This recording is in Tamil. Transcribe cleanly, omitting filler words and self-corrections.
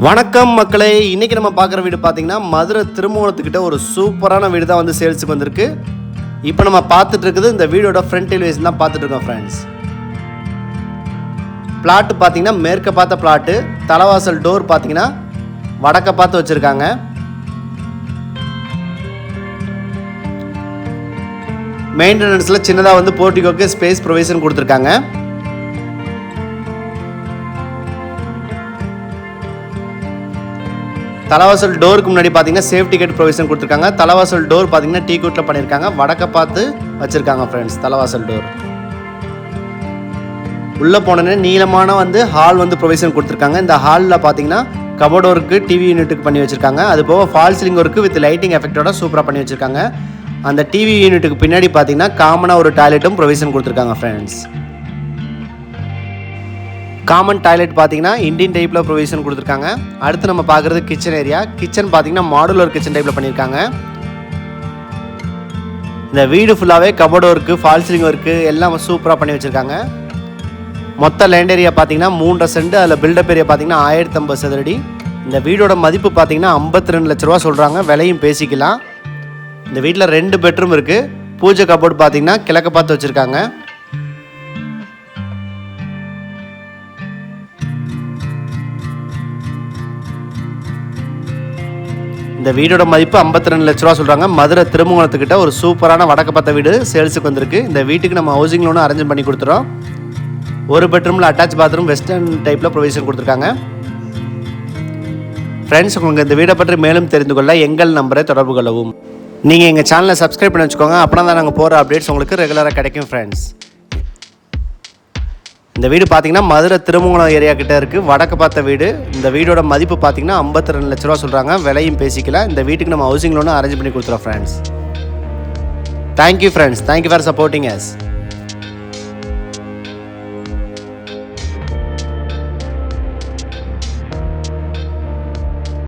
வணக்கம் மக்களே, இன்றைக்கி நம்ம பார்க்குற வீடு பார்த்திங்கன்னா மதுரை திருமூலத்துக்கிட்ட ஒரு சூப்பரான வீடு தான் வந்து சேல்ஸுக்கு வந்திருக்கு. இப்போ நம்ம பார்த்துட்டு இருக்குது இந்த வீடோட ஃப்ரண்ட் எலிவேஷன் தான் பார்த்துட்ருக்கோம் ஃப்ரெண்ட்ஸ். பிளாட்டு பார்த்திங்கன்னா மேற்க பார்த்த பிளாட்டு, தலைவாசல் டோர் பார்த்திங்கன்னா வடக்க பார்த்து வச்சுருக்காங்க. மெயின்டெனன்ஸில் சின்னதாக வந்து போர்ட்டிகோக்கு ஸ்பேஸ் ப்ரொவிஷன் கொடுத்துருக்காங்க. தலைவாசல் டோருக்கு முன்னாடி பார்த்தீங்கன்னா சேஃப்டி கேட் ப்ரொவிஷன் கொடுத்துருக்காங்க. தலைவாசல் டோர் பார்த்தீங்கன்னா டீ கூட்டில் பண்ணியிருக்காங்க. வடக்க பார்த்து வச்சுருக்காங்க ஃப்ரெண்ட்ஸ். தலைவாசல் டோர் உள்ளே போனோன்னே நீளமான வந்து ஹால் வந்து ப்ரொவிஷன் கொடுத்துருக்காங்க. இந்த ஹாலில் பார்த்தீங்கன்னா கபோர்ட் ஒர்க்கு, டிவி யூனிட்டுக்கு பண்ணி வச்சுருக்காங்க. அது போக fall ceiling work with lighting எஃபெக்டோட சூப்பராக பண்ணி வச்சுருக்காங்க. அந்த டிவி யூனிட்டுக்கு பின்னாடி பார்த்தீங்கன்னா காமனாக ஒரு டாய்லெட்டும் ப்ரொவிஷன் கொடுத்துருக்காங்க ஃப்ரெண்ட்ஸ். காமன் டாய்லெட் பார்த்தீங்கன்னா இண்டியன் டைப்பில் ப்ரொவிஷன் கொடுத்துருக்காங்க. அடுத்து நம்ம பார்க்குறது கிச்சன் ஏரியா. கிச்சன் பார்த்தீங்கன்னா மாடுலர் கிச்சன் டைப்பில் பண்ணியிருக்காங்க. இந்த வீடு ஃபுல்லாகவே cupboard work, fall ceiling work எல்லாம் சூப்பராக பண்ணி வச்சுருக்காங்க. மொத்த லேண்ட் ஏரியா பார்த்தீங்கன்னா 3.5 சென்ட். அதில் பில்டப் ஏரியா பார்த்தீங்கன்னா 1050 சதுரடி. இந்த வீடோட மதிப்பு பார்த்தீங்கன்னா 52 லட்ச ரூபா சொல்கிறாங்க. விலையும் பேசிக்கலாம். இந்த வீட்டில் 2 பெட்ரூம் இருக்குது. பூஜை கபோர்டு பார்த்தீங்கன்னா கிழக்க பார்த்து வச்சுருக்காங்க. இந்த வீடோட மதிப்பு 52 லட்ச ரூபா சொல்கிறாங்க. மதுரை திருமூலத்துக்கிட்ட ஒரு சூப்பரான வடக்கு பார்த்த வீடு சேல்ஸுக்கு வந்திருக்கு. இந்த வீட்டுக்கு நம்ம ஹவுசிங் லோனும் அரேஞ்ச் பண்ணி கொடுத்துறோம். ஒரு பெட்ரூமில் அட்டாச் பாத்ரூம் வெஸ்டர்ன் டைப்பில் ப்ரொவிஷன் கொடுத்துருக்காங்க. ஃப்ரெண்ட்ஸ், உங்களுக்கு இந்த வீடை பற்றி மேலும் தெரிந்து கொள்ள எங்கள் நம்பரை தொடர்பு கொள்ளவும். நீங்கள் எங்கள் சேனலை சப்ஸ்கிரைப் பண்ணி வச்சுக்கோங்க. அப்படின்னா தான் நாங்கள் போகிற அப்டேட்ஸ் உங்களுக்கு ரெகுலராக கிடைக்கும் ஃப்ரெண்ட்ஸ். இந்த வீடு பார்த்தீங்கன்னா மதுரை திருமூலம் ஏரியா கிட்ட இருக்குது. வடக்கு பார்த்த வீடு. இந்த வீடோட மதிப்பு பார்த்தீங்கன்னா 52 லட்ச ரூபா சொல்கிறாங்க. விலையும் பேசிக்கலாம். இந்த வீட்டுக்கு நம்ம ஹவுசிங் லோனும் அரேஞ்ச் பண்ணி கொடுத்துறோம் friends. Thank you friends. Thank you for supporting us.